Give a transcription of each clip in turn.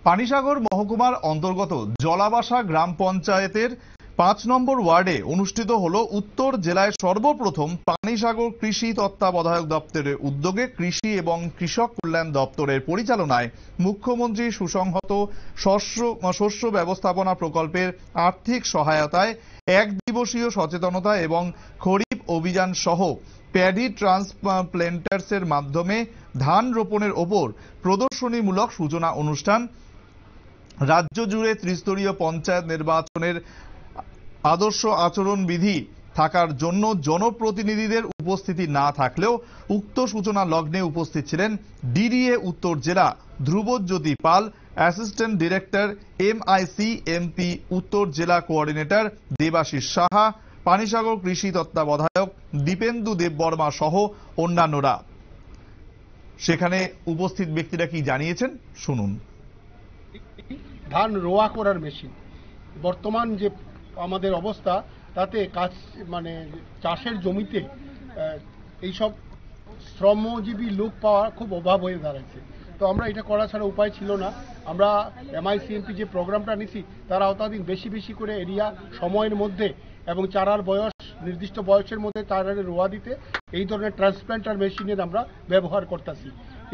পানিসাগর মহকুমার অন্তর্গত জলাবাসা গ্রাম পঞ্চায়েতের ৫ নম্বর ওয়ার্ডে অনুষ্ঠিত হলো উত্তর জেলায় সর্বপ্রথম পানিসাগর কৃষি তত্ত্বাবধায়ক দপ্তরের উদ্যোগে কৃষি এবং কৃষক কল্যাণ দপ্তরের পরিচালনায় মুখ্যমন্ত্রী সুসংহত শস্য ব্যবস্থাপনা প্রকল্পের আর্থিক সহায়তায় এক দিবসীয় সচেতনতা এবং খরিফ অভিযান সহ প্যাডি ট্রান্সপ্ল্যান্টার্সের মাধ্যমে ধান রোপণের ওপর প্রদর্শনীমূলক সূচনা অনুষ্ঠান। রাজ্য জুড়ে ত্রিস্তরীয় পঞ্চায়েত নির্বাচনের আদর্শ আচরণবিধি থাকার জন্য জনপ্রতিনিধিদের উপস্থিতি না থাকলেও উক্ত সূচনা লগ্নে উপস্থিত ছিলেন ডিডিএ উত্তর জেলা ধ্রুবজ্যোতি পাল, অ্যাসিস্ট্যান্ট ডিরেক্টর MICMP উত্তর জেলা কোঅর্ডিনেটর দেবাশিস সাহা, পানিসাগর কৃষি তত্ত্বাবধায়ক দীপেন্দু দেববর্মা সহ অন্যান্যরা। সেখানে উপস্থিত ব্যক্তিরা কি জানিয়েছেন শুনুন। ধান রোয়া করার মেশিন, বর্তমান যে আমাদের অবস্থা তাতে কাজ চাষের জমিতে এইসব শ্রমজীবী লোক পাওয়ার খুব অভাব হয়ে দাঁড়াচ্ছে। তো আমরা এটা করা ছাড়া উপায় ছিল না। আমরা MICMP যে প্রোগ্রামটা নিছি তার আওতাধীন বেশি বেশি করে এরিয়া সময়ের মধ্যে এবং চারার বয়স নির্দিষ্ট বয়সের মধ্যে চারারে রোয়া দিতে এই ধরনের ট্রান্সপ্ল্যান্টার মেশিনের আমরা ব্যবহার করতেছি।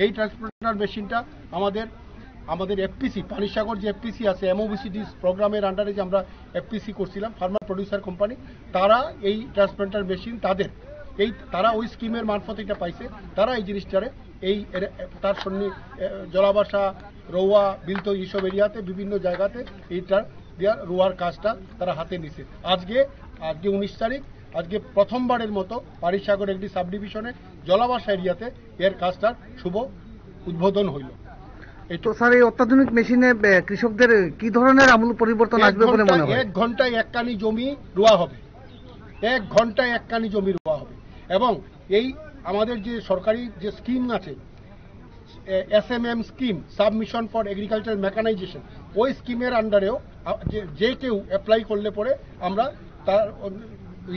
এই ট্রান্সপ্ল্যান্টার মেশিনটা আমাদের FPC পানিসাগর যে FPC আছে MOBCD প্রোগ্রামের আন্ডারে যে আমরা FPC করছিলাম, ফার্মার প্রডিউসার কোম্পানি, তারা এই ট্রান্সপ্ল্যান্টার মেশিন তারা ওই স্কিমের মারফত এটা পাইছে। তারা এই জিনিসটারে তার সঙ্গে জলাবাসা, রৌয়া, বিলতো এইসব এরিয়াতে বিভিন্ন জায়গাতে এইটা দেওয়ার রোয়ার কাজটা তারা হাতে নিছে। আজকে 19 তারিখ, আজকে প্রথমবারের মতো পানিসাগর একটি সাব ডিভিশনে জলাবাসা এরিয়াতে এর কাজটার শুভ উদ্বোধন হইল। তো স্যার, এই অত্যাধুনিক মেশিনে কৃষকদের কি ধরনের আমূল পরিবর্তন আসবে বলে মনে হয়? 1 ঘন্টায় 1 কানি জমি রোয়া হবে, 1 ঘন্টায় 1 কানি জমি রোয়া হবে। এবং এই আমাদের যে সরকারি যে স্কিম আছে SMM scheme, submission for agriculture mechanisation, ওই স্কিমের আন্ডারেও যে কেউ অ্যাপ্লাই করলে পরে আমরা তার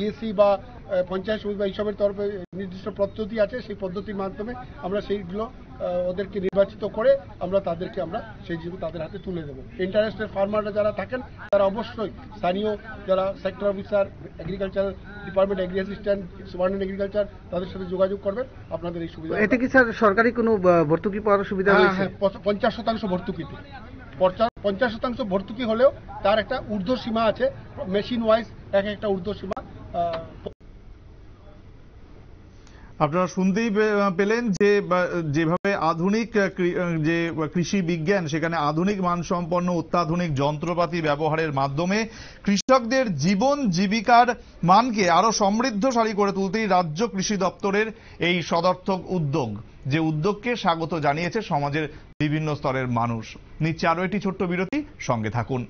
ESC বা পঞ্চায়েত সমিতি বা এইসবের তরফে নির্দিষ্ট পদ্ধতি আছে, সেই পদ্ধতির মাধ্যমে আমরা সেইগুলো ওদেরকে নির্বাচিত করে আমরা সেই জীবন তাদের হাতে তুলে দেবো। ইন্টারেস্টেড ফার্মাররা যারা থাকেন তারা অবশ্যই স্থানীয় যারা sector officer, agriculture department, agri assistant, superintendent agriculture, তাদের সাথে যোগাযোগ করবেন, আপনাদের এই সুবিধা। এতে কি স্যার সরকারি কোনো ভর্তুকি পাওয়ার সুবিধা রয়েছে? হ্যাঁ, 50% ভর্তুকিতে, 50% ভর্তুকি হলেও তার একটা ঊর্ধ্ব সীমা আছে, মেশিন ওয়াইজ একটা ঊর্ধ্ব সীমা। আপনারা শুনতেই পেলেন যে যেভাবে আধুনিক যে কৃষি বিজ্ঞান, সেখানে আধুনিক মানসম্পন্ন অত্যাধুনিক যন্ত্রপাতি ব্যবহারের মাধ্যমে কৃষকদের জীবন জীবিকার মানকে আরো সমৃদ্ধশালী করে তুলতেই রাজ্য কৃষি দপ্তরের এই সদর্থক উদ্যোগ, যে উদ্যোগকে স্বাগত জানিয়েছে সমাজের বিভিন্ন স্তরের মানুষ। নিচ্ছে আরো একটি ছোট্ট বিরতি, সঙ্গে থাকুন।